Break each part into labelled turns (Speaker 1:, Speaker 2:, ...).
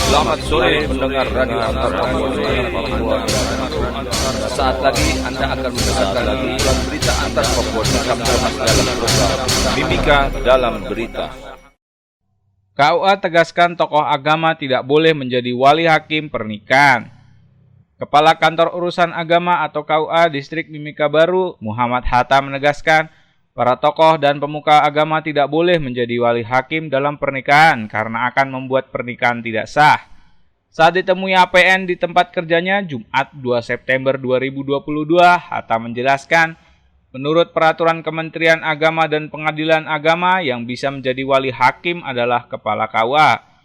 Speaker 1: Selamat sore pendengar radio antar Papua. Saat lagi Anda akan mendengarkan berita antar Papua dalam program Mimika dalam Berita.
Speaker 2: KUA tegaskan tokoh agama tidak boleh menjadi wali hakim pernikahan. Kepala Kantor Urusan Agama atau KUA Distrik Mimika Baru, Muhammad Hatta menegaskan, para tokoh dan pemuka agama tidak boleh menjadi wali hakim dalam pernikahan karena akan membuat pernikahan tidak sah. Saat ditemui APN di tempat kerjanya Jumat 2 September 2022, Hatta menjelaskan, menurut peraturan Kementerian Agama dan Pengadilan Agama yang bisa menjadi wali hakim adalah kepala KUA.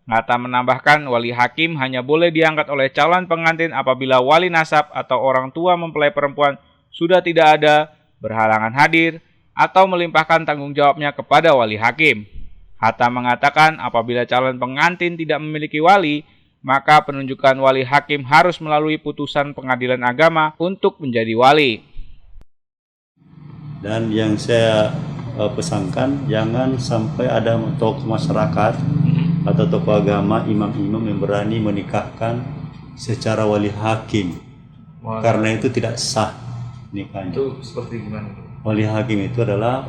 Speaker 2: Hatta menambahkan wali hakim hanya boleh diangkat oleh calon pengantin apabila wali nasab atau orang tua mempelai perempuan sudah tidak ada, berhalangan hadir, atau melimpahkan tanggung jawabnya kepada wali hakim. Hatta mengatakan apabila calon pengantin tidak memiliki wali, maka penunjukan wali hakim harus melalui putusan pengadilan agama untuk menjadi wali.
Speaker 3: Dan yang saya pesankan, jangan sampai ada tokoh masyarakat atau tokoh agama, imam-imam yang berani menikahkan secara wali hakim. Karena itu tidak sah nikahnya.
Speaker 4: Itu seperti gimana?
Speaker 3: Wali hakim itu adalah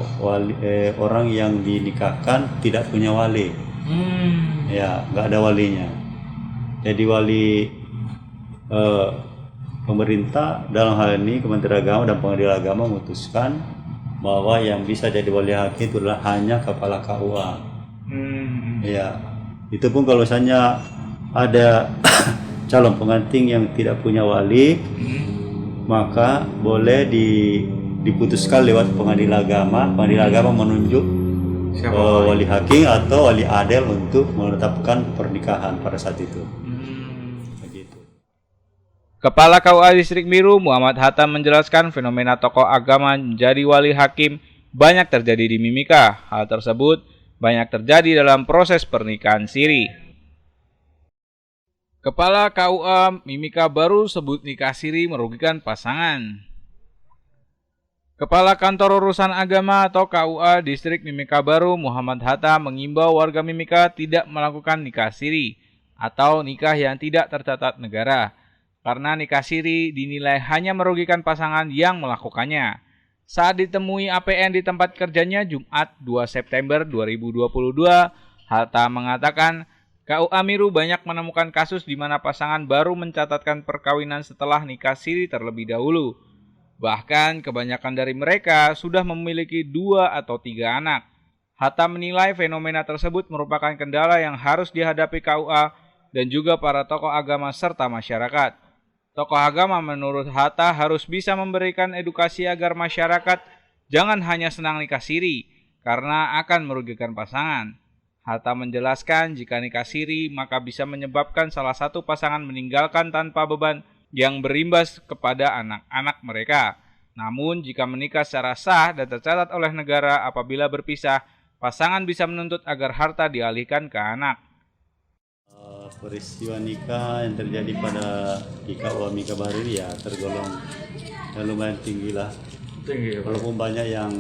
Speaker 3: orang yang dinikahkan tidak punya wali. Ya, nggak ada walinya. Jadi wali pemerintah dalam hal ini Kementerian Agama dan Pengadilan Agama memutuskan bahwa yang bisa jadi wali hakim itu adalah hanya kepala KUA. Ya, itu pun kalau misalnya ada calon pengantin yang tidak punya wali, maka boleh diputuskan lewat pengadilan agama. Pengadilan agama menunjuk wali hakim atau wali adil untuk menetapkan pernikahan pada saat itu. Begitu.
Speaker 2: Kepala KUA Distrik Biru Muhammad Hatta menjelaskan fenomena tokoh agama menjadi wali hakim banyak terjadi di Mimika. Hal tersebut banyak terjadi dalam proses pernikahan siri. Kepala KUA Mimika Baru sebut nikah siri merugikan pasangan. Kepala Kantor Urusan Agama atau KUA Distrik Mimika Baru Muhammad Hatta mengimbau warga Mimika tidak melakukan nikah siri atau nikah yang tidak tercatat negara, karena nikah siri dinilai hanya merugikan pasangan yang melakukannya. Saat ditemui APN di tempat kerjanya Jumat 2 September 2022, Hatta mengatakan KUA Miru banyak menemukan kasus di mana pasangan baru mencatatkan perkawinan setelah nikah siri terlebih dahulu. Bahkan kebanyakan dari mereka sudah memiliki 2 atau 3 anak. Hatta menilai fenomena tersebut merupakan kendala yang harus dihadapi KUA dan juga para tokoh agama serta masyarakat. Tokoh agama menurut Hatta harus bisa memberikan edukasi agar masyarakat jangan hanya senang nikah siri karena akan merugikan pasangan. Hatta menjelaskan jika nikah siri maka bisa menyebabkan salah satu pasangan meninggalkan tanpa beban yang berimbas kepada anak-anak mereka. Namun jika menikah secara sah dan tercatat oleh negara apabila berpisah, pasangan bisa menuntut agar harta dialihkan ke anak.
Speaker 3: Peristiwa nikah yang terjadi pada KUA Mimika Baru ya tergolong lumayan tinggi lah. Walaupun banyak yang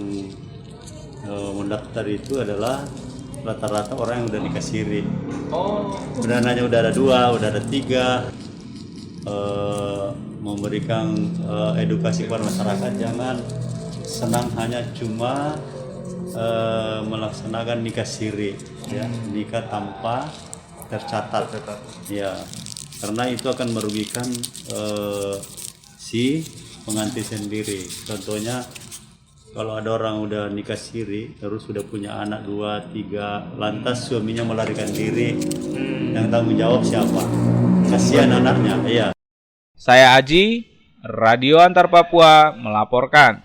Speaker 3: mendaftar itu adalah rata-rata orang yang udah nikah siri. Dananya udah ada 2, udah ada 3. Memberikan edukasi kepada masyarakat jangan senang hanya cuma melaksanakan nikah siri, ya, nikah tanpa tercatat. Ya, karena itu akan merugikan si pengantin sendiri. Contohnya kalau ada orang udah nikah siri terus sudah punya anak 2, 3, lantas suaminya melarikan diri, yang tanggung jawab siapa? Kasihan anaknya. Iya.
Speaker 2: Saya Aji, Radio Antar Papua melaporkan.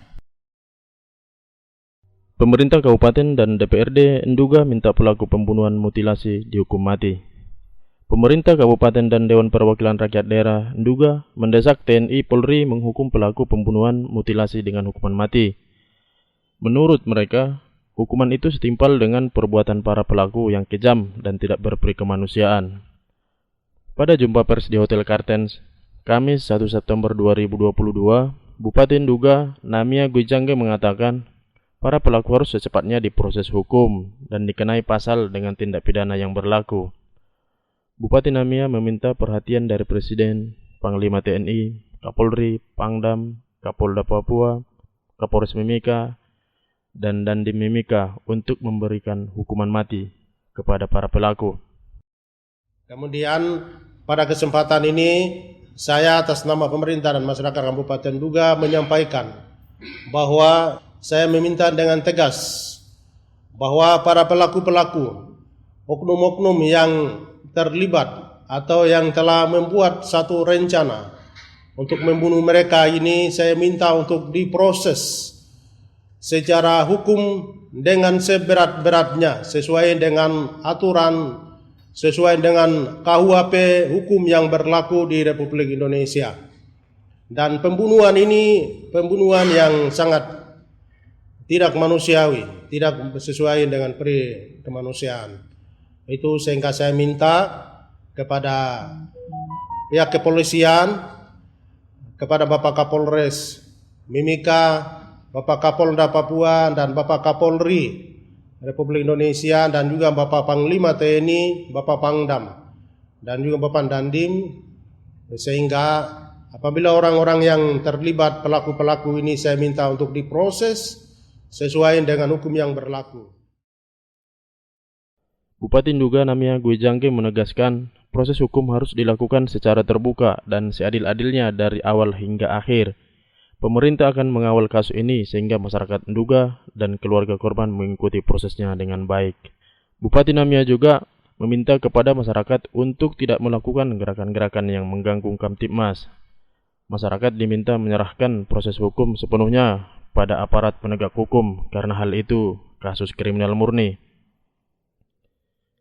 Speaker 5: Pemerintah Kabupaten dan DPRD Nduga minta pelaku pembunuhan mutilasi dihukum mati. Pemerintah Kabupaten dan Dewan Perwakilan Rakyat Daerah Nduga mendesak TNI Polri menghukum pelaku pembunuhan mutilasi dengan hukuman mati. Menurut mereka, hukuman itu setimpal dengan perbuatan para pelaku yang kejam dan tidak berperi kemanusiaan. Pada jumpa pers di Hotel Kartens, Kamis 1 September 2022, Bupati Nduga Namia Gwijangge mengatakan para pelaku harus secepatnya diproses hukum dan dikenai pasal dengan tindak pidana yang berlaku. Bupati Namia meminta perhatian dari Presiden, Panglima TNI, Kapolri, Pangdam, Kapolda Papua, Kapolres Mimika, dan Dandim Mimika untuk memberikan hukuman mati kepada para pelaku.
Speaker 4: Kemudian pada kesempatan ini saya atas nama pemerintah dan masyarakat Kabupaten Nduga menyampaikan bahwa saya meminta dengan tegas bahwa para pelaku-pelaku, oknum-oknum yang terlibat atau yang telah membuat satu rencana untuk membunuh mereka ini, saya minta untuk diproses secara hukum dengan seberat-beratnya sesuai dengan aturan, sesuai dengan KUHP hukum yang berlaku di Republik Indonesia. Dan pembunuhan ini pembunuhan yang sangat tidak manusiawi, tidak sesuai dengan peri kemanusiaan. Itu sehingga saya minta kepada pihak kepolisian, kepada Bapak Kapolres Mimika, Bapak Kapolda Papua, dan Bapak Kapolri Republik Indonesia, dan juga Bapak Panglima TNI, Bapak Pangdam, dan juga Bapak Dandim, sehingga apabila orang-orang yang terlibat pelaku-pelaku ini saya minta untuk diproses sesuai dengan hukum yang berlaku.
Speaker 5: Bupati Nduga Namia Gwe Jangke menegaskan proses hukum harus dilakukan secara terbuka dan seadil-adilnya dari awal hingga akhir. Pemerintah akan mengawal kasus ini sehingga masyarakat Nduga dan keluarga korban mengikuti prosesnya dengan baik. Bupati Namia juga meminta kepada masyarakat untuk tidak melakukan gerakan-gerakan yang mengganggu Kamtibmas. Masyarakat diminta menyerahkan proses hukum sepenuhnya pada aparat penegak hukum karena hal itu kasus kriminal murni.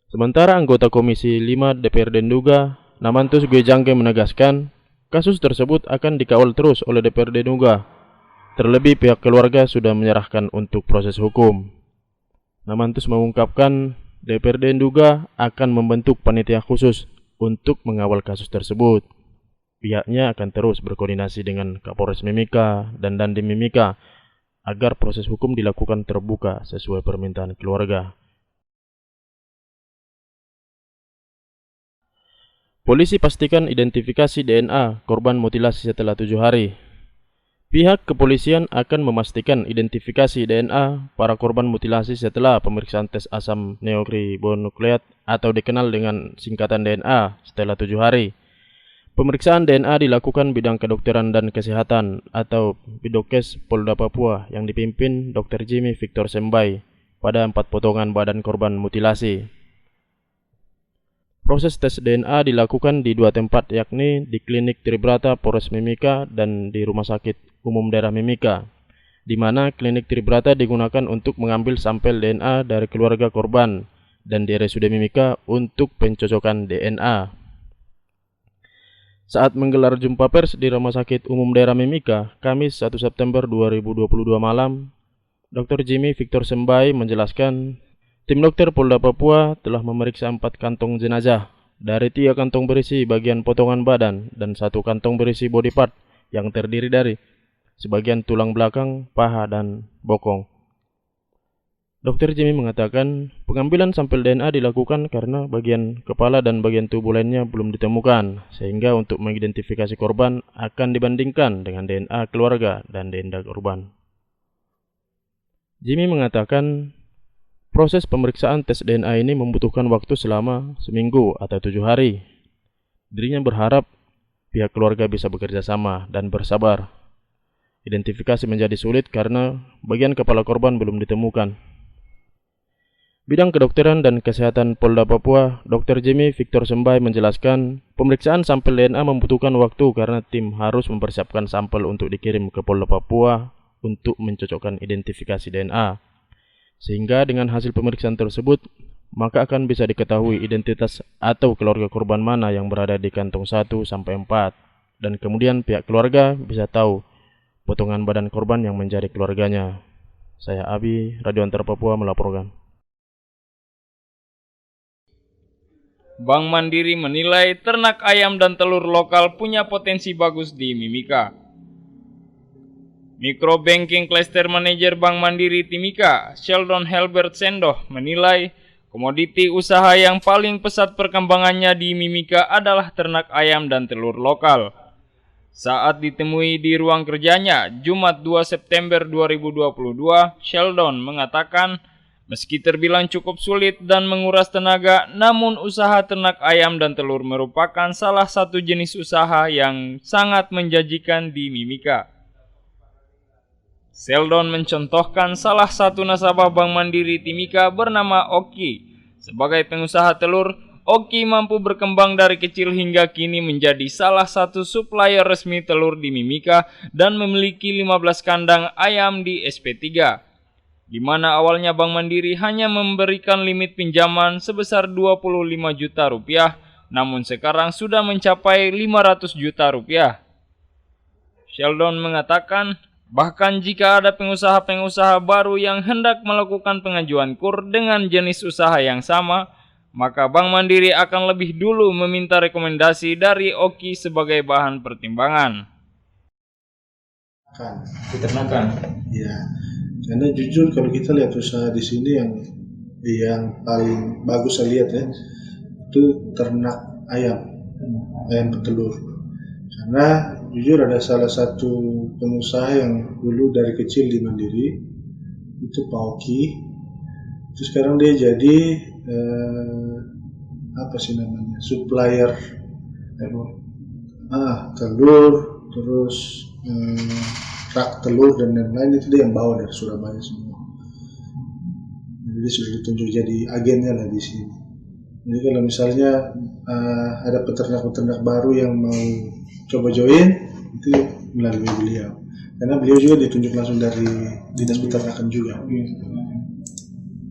Speaker 5: Sementara anggota Komisi 5 DPRD Nduga, Namantus Gwe Jangke menegaskan kasus tersebut akan dikawal terus oleh DPRD Nduga. Terlebih pihak keluarga sudah menyerahkan untuk proses hukum. Namantus mengungkapkan DPRD Nduga akan membentuk panitia khusus untuk mengawal kasus tersebut. Pihaknya akan terus berkoordinasi dengan Kapolres Mimika dan Dandim Mimika agar proses hukum dilakukan terbuka sesuai permintaan keluarga. Polisi pastikan identifikasi DNA korban mutilasi setelah 7 hari. Pihak kepolisian akan memastikan identifikasi DNA para korban mutilasi setelah pemeriksaan tes asam neokribonukleat atau dikenal dengan singkatan DNA setelah 7 hari. Pemeriksaan DNA dilakukan Bidang Kedokteran dan Kesehatan atau Bidokes Polda Papua yang dipimpin Dr. Jimmy Victor Sembai pada 4 potongan badan korban mutilasi. Proses tes DNA dilakukan di 2 tempat, yakni di Klinik Tribrata Polres Mimika dan di Rumah Sakit Umum Daerah Mimika, di mana Klinik Tribrata digunakan untuk mengambil sampel DNA dari keluarga korban dan di RSUD Mimika untuk pencocokan DNA. Saat menggelar jumpa pers di Rumah Sakit Umum Daerah Mimika, Kamis 1 September 2022 malam, Dr. Jimmy Victor Sembai menjelaskan tim dokter Polda Papua telah memeriksa 4 kantong jenazah. Dari 3 kantong berisi bagian potongan badan dan 1 kantong berisi body part yang terdiri dari sebagian tulang belakang, paha, dan bokong. Dr. Jimmy mengatakan pengambilan sampel DNA dilakukan karena bagian kepala dan bagian tubuh lainnya belum ditemukan, sehingga untuk mengidentifikasi korban akan dibandingkan dengan DNA keluarga dan DNA korban. Jimmy mengatakan proses pemeriksaan tes DNA ini membutuhkan waktu selama seminggu atau 7 hari. Dirinya berharap pihak keluarga bisa bekerja sama dan bersabar. Identifikasi menjadi sulit karena bagian kepala korban belum ditemukan. Bidang Kedokteran dan Kesehatan Polda Papua, Dr. Jimmy Victor Sembai menjelaskan pemeriksaan sampel DNA membutuhkan waktu karena tim harus mempersiapkan sampel untuk dikirim ke Polda Papua untuk mencocokkan identifikasi DNA. Sehingga dengan hasil pemeriksaan tersebut, maka akan bisa diketahui identitas atau keluarga korban mana yang berada di kantong 1 sampai 4. Dan kemudian pihak keluarga bisa tahu potongan badan korban yang menjadi keluarganya. Saya Abi, Radio Antara Papua melaporkan.
Speaker 2: Bank Mandiri menilai ternak ayam dan telur lokal punya potensi bagus di Mimika. Microbanking Cluster Manager Bank Mandiri Timika, Sheldon Helbert Sendoh menilai komoditi usaha yang paling pesat perkembangannya di Mimika adalah ternak ayam dan telur lokal. Saat ditemui di ruang kerjanya Jumat 2 September 2022, Sheldon mengatakan meski terbilang cukup sulit dan menguras tenaga, namun usaha ternak ayam dan telur merupakan salah satu jenis usaha yang sangat menjanjikan di Mimika. Sheldon mencontohkan salah satu nasabah Bank Mandiri Timika bernama Oki. Sebagai pengusaha telur, Oki mampu berkembang dari kecil hingga kini menjadi salah satu supplier resmi telur di Mimika dan memiliki 15 kandang ayam di SP3. Di mana awalnya Bank Mandiri hanya memberikan limit pinjaman sebesar 25 juta rupiah, namun sekarang sudah mencapai 500 juta rupiah. Sheldon mengatakan, bahkan jika ada pengusaha-pengusaha baru yang hendak melakukan pengajuan KUR dengan jenis usaha yang sama, maka Bank Mandiri akan lebih dulu meminta rekomendasi dari Oki sebagai bahan pertimbangan.
Speaker 6: Peternakan. Ya, karena jujur kalau kita lihat usaha di sini yang paling bagus saya lihat ya, itu ternak ayam petelur. Karena jujur ada salah satu pengusaha yang dulu dari kecil di Mandiri, itu Pak Oki. Itu sekarang dia jadi supplier telur, terus rak telur dan lain-lain, itu dia yang bawa dari Surabaya semua. Jadi dia sudah ditunjuk jadi agennya lah di sini. Jadi kalau misalnya ada peternak-peternak baru yang mau coba join, itu melalui beliau. Karena beliau juga ditunjuk langsung dari dinas peternakan juga.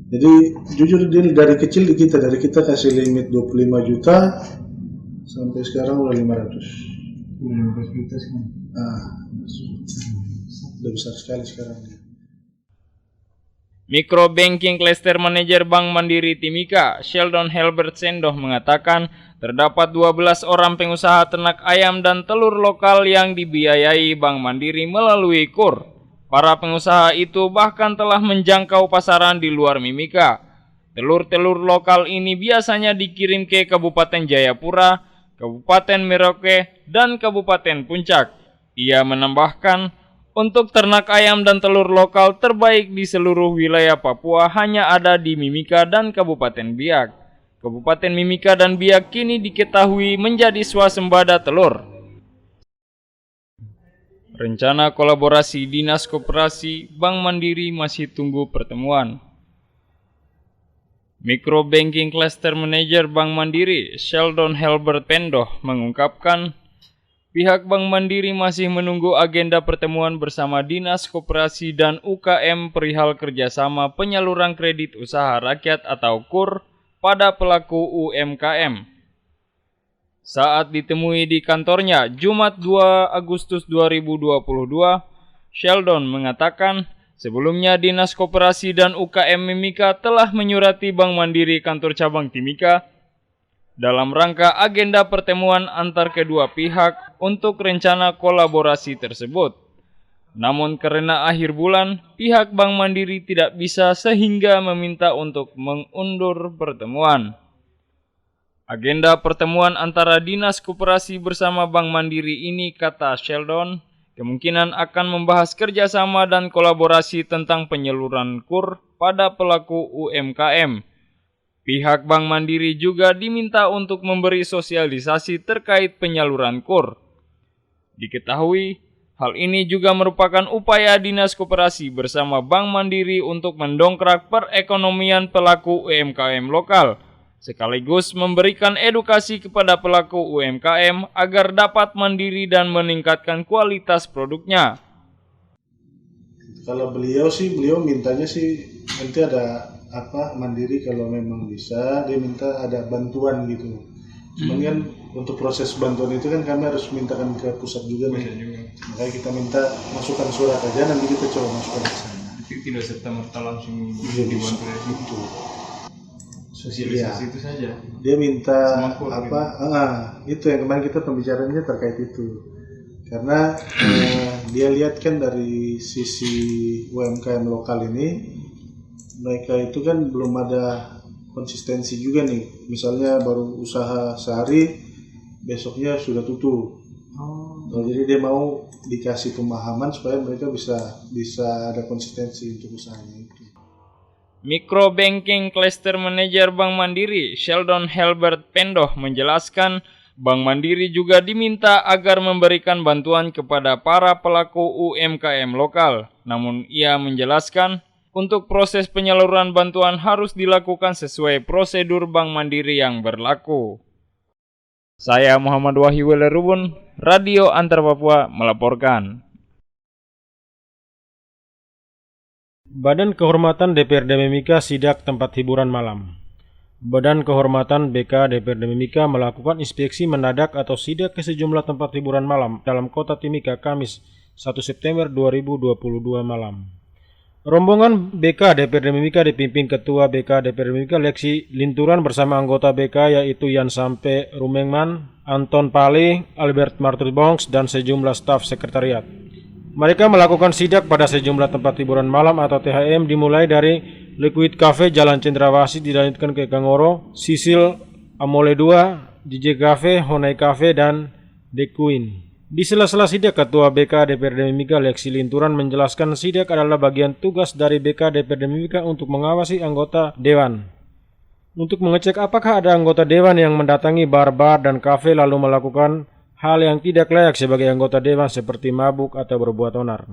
Speaker 6: Jadi jujur dia dari kecil dari kita kasih limit 25 juta sampai sekarang udah 500. 500 juta sekarang. Udah besar sekali sekarang.
Speaker 2: Microbanking Cluster Manager Bank Mandiri Timika, Sheldon Helbert Sendoh mengatakan terdapat 12 orang pengusaha ternak ayam dan telur lokal yang dibiayai Bank Mandiri melalui KUR. Para pengusaha itu bahkan telah menjangkau pasaran di luar Mimika. Telur-telur lokal ini biasanya dikirim ke Kabupaten Jayapura, Kabupaten Merauke, dan Kabupaten Puncak. Ia menambahkan, untuk ternak ayam dan telur lokal terbaik di seluruh wilayah Papua hanya ada di Mimika dan Kabupaten Biak. Kabupaten Mimika dan Biak kini diketahui menjadi swasembada telur. Rencana kolaborasi Dinas Koperasi Bank Mandiri masih tunggu pertemuan. Microbanking Cluster Manager Bank Mandiri, Sheldon Helbert Sendoh mengungkapkan, pihak Bank Mandiri masih menunggu agenda pertemuan bersama Dinas Koperasi dan UKM perihal kerjasama penyaluran kredit usaha rakyat atau KUR pada pelaku UMKM. Saat ditemui di kantornya Jumat 2 Agustus 2022, Sheldon mengatakan sebelumnya Dinas Koperasi dan UKM Mimika telah menyurati Bank Mandiri kantor cabang Timika dalam rangka agenda pertemuan antar kedua pihak untuk rencana kolaborasi tersebut. Namun karena akhir bulan, pihak Bank Mandiri tidak bisa sehingga meminta untuk mengundur pertemuan. Agenda pertemuan antara Dinas Koperasi bersama Bank Mandiri ini, kata Sheldon, kemungkinan akan membahas kerjasama dan kolaborasi tentang penyaluran KUR pada pelaku UMKM. Pihak Bank Mandiri juga diminta untuk memberi sosialisasi terkait penyaluran KUR. Diketahui, hal ini juga merupakan upaya Dinas Koperasi bersama Bank Mandiri untuk mendongkrak perekonomian pelaku UMKM lokal, sekaligus memberikan edukasi kepada pelaku UMKM agar dapat mandiri dan meningkatkan kualitas produknya.
Speaker 6: Kalau beliau mintanya sih nanti ada mandiri kalau memang bisa, dia minta ada bantuan gitu. Cuman kan untuk proses bantuan itu kan kami harus mintakan ke pusat juga nih. Makanya kita minta masukan surat aja, nanti kita coba masukkan ke sana.
Speaker 7: Tapi tidak serta-merta langsung
Speaker 6: dibantu
Speaker 7: itu. Sosialisasi itu saja.
Speaker 6: Dia minta itu yang kemarin kita pembicaraannya terkait itu. karena dia lihat kan dari sisi UMKM lokal ini, mereka itu kan belum ada konsistensi juga nih, misalnya baru usaha sehari besoknya sudah tutup. Jadi dia mau dikasih pemahaman supaya mereka bisa ada konsistensi untuk usahanya itu.
Speaker 2: Micro Banking Cluster Manager Bank Mandiri, Sheldon Helbert Pendoh menjelaskan, Bank Mandiri juga diminta agar memberikan bantuan kepada para pelaku UMKM lokal. Namun ia menjelaskan, untuk proses penyaluran bantuan harus dilakukan sesuai prosedur Bank Mandiri yang berlaku. Saya Muhammad Wahyu Welerubun, Radio Antar Papua melaporkan.
Speaker 8: Badan Kehormatan DPRD Mimika sidak tempat hiburan malam. Badan Kehormatan BK DPRD Mimika melakukan inspeksi mendadak atau sidak ke sejumlah tempat hiburan malam dalam kota Timika Kamis 1 September 2022 malam. Rombongan BK DPRD Mimika dipimpin Ketua BK DPRD Mimika Leksi Linturan bersama anggota BK yaitu Yan Sampe Rumengman, Anton Pale, Albert Martus Bongs, dan sejumlah staf sekretariat. Mereka melakukan sidak pada sejumlah tempat hiburan malam atau THM dimulai dari Liquid Cafe Jalan Cendrawasih dilanjutkan ke Kangoro, Sisil, Amole 2, DJ Cafe, Honai Cafe, dan The Queen. Di sela-sela sidak, Ketua BK DPRD Mimika Leksi Linturan menjelaskan sidak adalah bagian tugas dari BK DPRD Mimika untuk mengawasi anggota Dewan. Untuk mengecek apakah ada anggota Dewan yang mendatangi bar-bar dan kafe lalu melakukan hal yang tidak layak sebagai anggota Dewan seperti mabuk atau berbuat onar.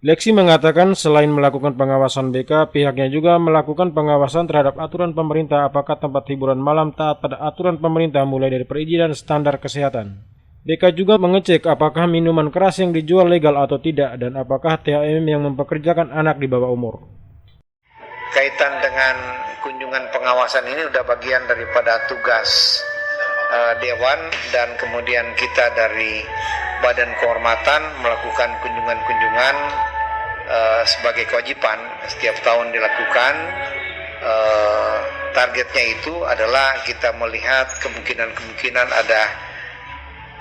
Speaker 8: Leksi mengatakan selain melakukan pengawasan BK, pihaknya juga melakukan pengawasan terhadap aturan pemerintah apakah tempat hiburan malam taat pada aturan pemerintah mulai dari perizinan standar kesehatan. BK juga mengecek apakah minuman keras yang dijual legal atau tidak dan apakah THM yang mempekerjakan anak di bawah umur.
Speaker 9: Kaitan dengan kunjungan pengawasan ini sudah bagian daripada tugas Dewan dan kemudian kita dari Badan Kehormatan melakukan kunjungan-kunjungan sebagai kewajiban setiap tahun dilakukan. Targetnya itu adalah kita melihat kemungkinan ada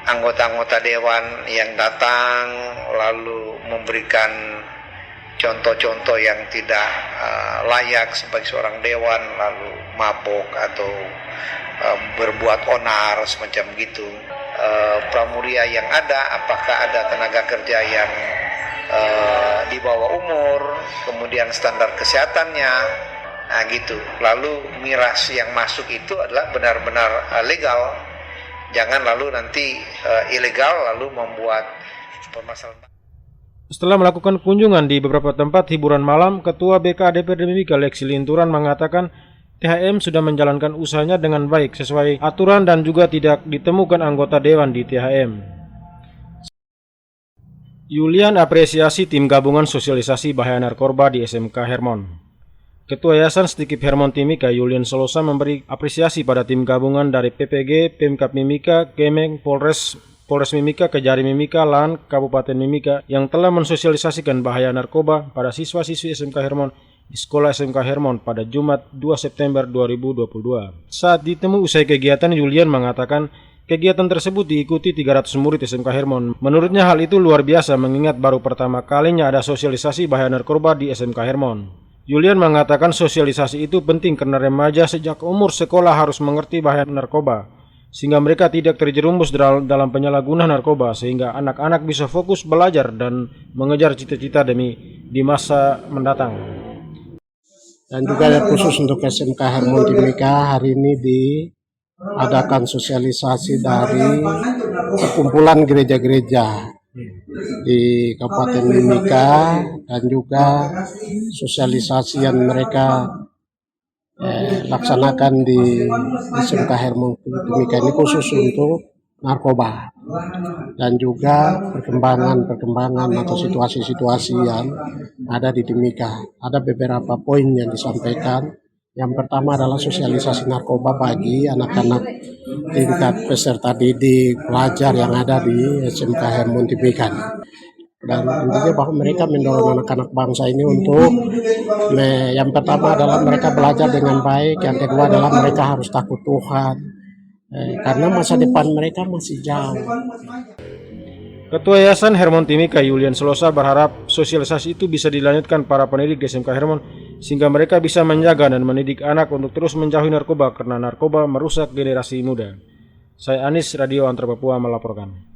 Speaker 9: anggota-anggota Dewan yang datang lalu memberikan contoh-contoh yang tidak layak sebagai seorang Dewan, lalu mabuk atau berbuat onar semacam gitu. Pramuria yang ada, apakah ada tenaga kerja yang di bawah umur, kemudian standar kesehatannya, nah gitu. Lalu miras yang masuk itu adalah benar-benar legal, jangan lalu nanti ilegal lalu membuat permasalahan.
Speaker 8: Setelah melakukan kunjungan di beberapa tempat hiburan malam, Ketua BK DPRD Mimika Leksi Linturan mengatakan THM sudah menjalankan usahanya dengan baik sesuai aturan dan juga tidak ditemukan anggota Dewan di THM. Yulian apresiasi tim gabungan sosialisasi bahaya narkoba di SMK Hermon. Ketua Yayasan Stikip Hermon Timika Yulian Solosa memberi apresiasi pada tim gabungan dari PPG, Pemkap Mimika, Kemeng, Polres Mimika, Kejari Mimika, LAN, Kabupaten Mimika yang telah mensosialisasikan bahaya narkoba pada siswa-siswi SMK Hermon di Sekolah SMK Hermon pada Jumat 2 September 2022. Saat ditemui usai kegiatan, Yulian mengatakan kegiatan tersebut diikuti 300 murid SMK Hermon. Menurutnya hal itu luar biasa mengingat baru pertama kalinya ada sosialisasi bahaya narkoba di SMK Hermon. Yulian mengatakan sosialisasi itu penting karena remaja sejak umur sekolah harus mengerti bahaya narkoba, sehingga mereka tidak terjerumus dalam penyalahgunaan narkoba, sehingga anak-anak bisa fokus belajar dan mengejar cita-cita di masa mendatang.
Speaker 4: Dan juga khusus untuk SMK Hermon Timika hari ini diadakan sosialisasi dari perkumpulan gereja-gereja di Kabupaten Mimika dan juga sosialisasi yang mereka laksanakan di SMK Hermon Timika ini khusus untuk narkoba dan juga perkembangan atau situasi-situasi yang ada di Timika. Ada beberapa poin yang disampaikan. Yang pertama adalah sosialisasi narkoba bagi anak-anak tingkat peserta didik pelajar yang ada di SMK Hermon Timika. Dan intinya bahwa mereka mendorong anak-anak bangsa ini untuk yang pertama adalah mereka belajar dengan baik, yang kedua adalah mereka harus takut Tuhan. Karena masa depan mereka masih jauh.
Speaker 8: Ketua Yayasan Hermon Timika Yulian Selosa berharap sosialisasi itu bisa dilanjutkan para pendidik di SMK Hermon sehingga mereka bisa menjaga dan mendidik anak untuk terus menjauhi narkoba karena narkoba merusak generasi muda. Saya Anis, Radio Antar Papua melaporkan.